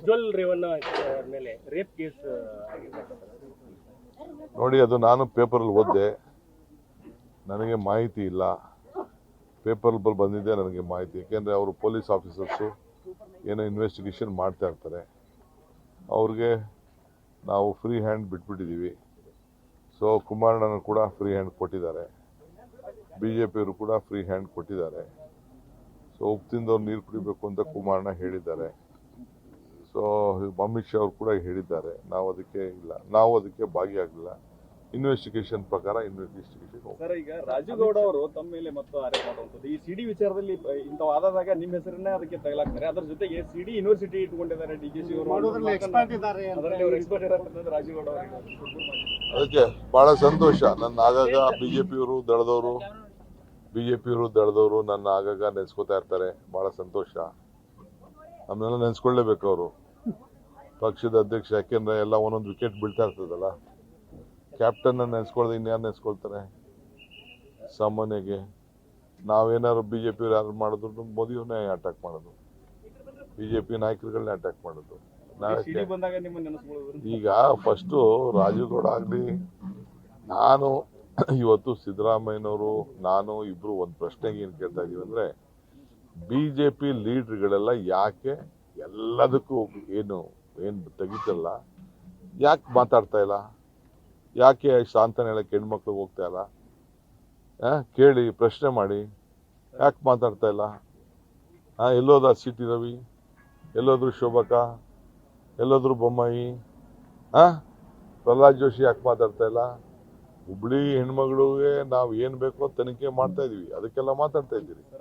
ಪ್ರಜ್ವಲ್ ರೇವಣ್ಣ ಮೇಲೆ rape case ಆಗಿದೆ. ನೋಡಿ, ಅದು ನಾನು ಪೇಪರಲ್ಲಿ ಓದಿದೆ, ನನಗೆ ಮಾಹಿತಿ ಇಲ್ಲ. ಪೇಪರ್ ಬಂದಿದೆ ನನಗೆ ಮಾಹಿತಿ, ಯಾಕೆಂದರೆ ಅವರು ಪೊಲೀಸ್ ಆಫೀಸರ್ಸು ಏನೋ ಇನ್ವೆಸ್ಟಿಗೇಷನ್ ಮಾಡ್ತಾ ಇರ್ತಾರೆ. ಅವ್ರಿಗೆ ನಾವು ಫ್ರೀ ಹ್ಯಾಂಡ್ ಬಿಟ್ಬಿಟ್ಟಿದ್ದೀವಿ. ಸೊ ಕುಮಾರಣ್ಣನ ಕೂಡ ಫ್ರೀ ಹ್ಯಾಂಡ್ ಕೊಟ್ಟಿದ್ದಾರೆ, BJಪಿಯವರು ಕೂಡ ಫ್ರೀ ಹ್ಯಾಂಡ್ ಕೊಟ್ಟಿದ್ದಾರೆ. ಸೊ ಉಪ್ಪು ತಿಂದವ್ರು ನೀರು ಕುಡಿಬೇಕು ಅಂತ ಕುಮಾರಣ್ಣ ಹೇಳಿದ್ದಾರೆ. ಸೊ ಅಮಿತ್ ಶಾ ಅವರು ಕೂಡ ಹೇಳಿದ್ದಾರೆ. ನಾವು ಅದಕ್ಕೆ ಭಾಗಿಯಾಗಲಿಲ್ಲ. ಇನ್ವೆಸ್ಟಿಗೇಷನ್ ಪ್ರಕಾರ ಇನ್ವೆಸ್ಟಿಗೇಷನ್. ಸರ್, ಈಗ ರಾಜುಗೌಡ ಅವರು ತಮ್ಮ ಮೇಲೆ ಮತ್ತು ಆರೋಪ ಮಾಡುವಂಥದ್ದು ಈ ಸಿಡಿ ವಿಚಾರದಲ್ಲಿ ಇಂಥವು ಆದಾಗ ನಿಮ್ಮ ಹೆಸರನ್ನೇ ಅದಕ್ಕೆ ತಗಲಾಕ್ತಾರೆ. ಅದರ ಜೊತೆಗೆ ಸಿಡಿ ಯೂನಿವರ್ಸಿಟಿ ಇಟ್ಕೊಂಡಿದ್ದಾರೆ DKC ಅವರು, ಅದರಲ್ಲಿ ಅವರು ಎಕ್ಸ್ಪರ್ಟ್ ಇದ್ದಾರೆ ರಾಜುಗೌಡ ಅವರು. ಅದಕ್ಕೆ ಬಹಳ ಸಂತೋಷ. ನನ್ನ ಆಗಾಗ ಬಿಜೆಪಿಯವರು ದಳದವರು ನನ್ನ ಆಗಾಗ ನೆನೆಸ್ಕೋತಾ ಇರ್ತಾರೆ. ಬಹಳ ಸಂತೋಷ. ನಮ್ಮನ್ನೆಲ್ಲ ನೆನೆಸ್ಕೊಳ್ಳೇಬೇಕು ಅವರು, ಪಕ್ಷದ ಅಧ್ಯಕ್ಷ. ಯಾಕೆಂದ್ರೆ ಎಲ್ಲ ಒಂದೊಂದು ವಿಕೆಟ್ ಬೀಳ್ತಾ ಇರ್ತದಲ್ಲ, ಕ್ಯಾಪ್ಟನ್ ನೆನೆಸ್ಕೊಳ್ದೆ ಇನ್ಯಾರು ನೆನೆಸ್ಕೊಳ್ತಾರೆ? ಸಾಮಾನ್ಯಗೆ ನಾವೇನಾದ್ರು BJಪಿಯವ್ರು ಯಾರು ಮಾಡಿದ್ರು ಮೋದಿಯವ್ರನ್ನೇ ಅಟ್ಯಾಕ್ ಮಾಡೋದು, BJಪಿ ನಾಯಕರುಗಳನ್ನೇ ಅಟ್ಯಾಕ್ ಮಾಡೋದು. ಈಗ ಫಸ್ಟು ರಾಜುಗೌಡ ಆಗಲಿ, ನಾನು ಇವತ್ತು ಸಿದ್ದರಾಮಯ್ಯನವರು ನಾನು ಇಬ್ರು ಒಂದು ಪ್ರಶ್ನೆಗೆ ಏನು ಕೇಳ್ತಾ ಇದೀವಿ ಅಂದ್ರೆ, BJಪಿ ಲೀಡರ್ಗಳೆಲ್ಲ ಯಾಕೆ ಎಲ್ಲದಕ್ಕೂ ಏನು ತೆಗಿತಲ್ಲ, ಯಾಕೆ ಮಾತಾಡ್ತಾ ಇಲ್ಲ? ಯಾಕೆ ಶಾಂತನ ಹೇಳಕ್ಕೆ ಹೆಣ್ಮಕ್ಳಿಗೆ ಹೋಗ್ತಾ ಇಲ್ಲ? ಕೇಳಿ, ಪ್ರಶ್ನೆ ಮಾಡಿ, ಯಾಕೆ ಮಾತಾಡ್ತಾ ಇಲ್ಲ? ಎಲ್ಲೋದ CT ರವಿ, ಎಲ್ಲೋದ್ರು ಶೋಭಕಾ, ಎಲ್ಲೋದ್ರು ಬೊಮ್ಮಾಯಿ, ಪ್ರಹ್ಲಾದ್ ಜೋಶಿ ಯಾಕೆ ಮಾತಾಡ್ತಾ ಇಲ್ಲ? ಹುಬ್ಳಿ ಹೆಣ್ಮಗಳಿಗೆ ನಾವು ಏನ್ ಬೇಕೋ ತನಿಖೆ ಮಾಡ್ತಾ ಇದೀವಿ, ಅದಕ್ಕೆಲ್ಲ ಮಾತಾಡ್ತಾ ಇದ್ದೀರಿ.